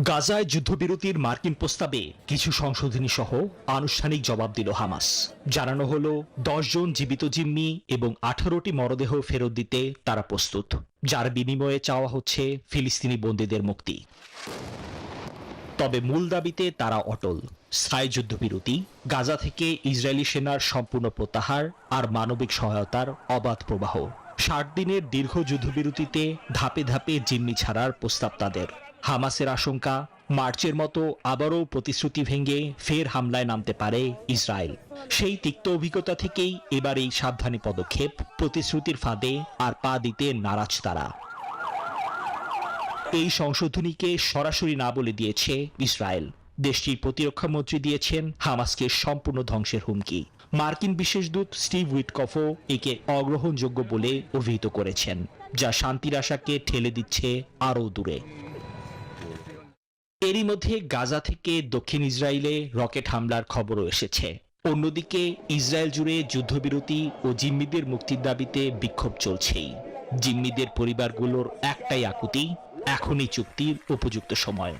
গাজায় যুদ্ধবিরতির মার্কিন প্রস্তাবে কিছু সংশোধনী সহ আনুষ্ঠানিক জবাব দিল হামাস। জানানো হলো 10 জন জীবিত জিম্মি এবং 18টি মরদেহ ফেরত দিতে তারা প্রস্তুত, যার বিনিময়ে চাওয়া হচ্ছে ফিলিস্তিনি বন্দীদের মুক্তি। তবে মূল দাবিতে তারা অটল: স্থায়ী যুদ্ধবিরতি, গাজা থেকে ইসরায়েলি সেনার সম্পূর্ণ প্রত্যাহার আর মানবিক সহায়তার অবাধ প্রবাহ। 60 দিনের দীর্ঘ যুদ্ধবিরতিতে ধাপে ধাপে জিম্মি ছাড়ার প্রস্তাব তাদের। হামাসের আশঙ্কা, মার্চের মতো আবারও প্রতিশ্রুতি ভেঙে ফের হামলায় নামতে পারে ইসরায়েল। সেই তিক্ত অভিজ্ঞতা থেকেই এবার এই সাবধানী পদক্ষেপ, প্রতিশ্রুতির ফাঁদে আর পা দিতে নারাজ তারা। এই সংশোধনীকে সরাসরি না বলে দিয়েছে ইসরায়েল। দেশটির প্রতিরক্ষা মন্ত্রী দিয়েছেন হামাসকে সম্পূর্ণ ধ্বংসের হুমকি। মার্কিন বিশেষ দূত স্টিভ উইটকফও একে অগ্রহণযোগ্য বলে অভিহিত করেছেন, যা শান্তির আশাকে ঠেলে দিচ্ছে আরও দূরে। এরই মধ্যে গাজা থেকে দক্ষিণ ইসরায়েলে রকেট হামলার খবরও এসেছে। অন্যদিকে ইসরায়েল জুড়ে যুদ্ধবিরতি ও জিম্মিদের মুক্তির দাবিতে বিক্ষোভ চলছেই। জিম্মিদের পরিবারগুলোর একটাই আকুতি, এখনই চুক্তির উপযুক্ত সময়।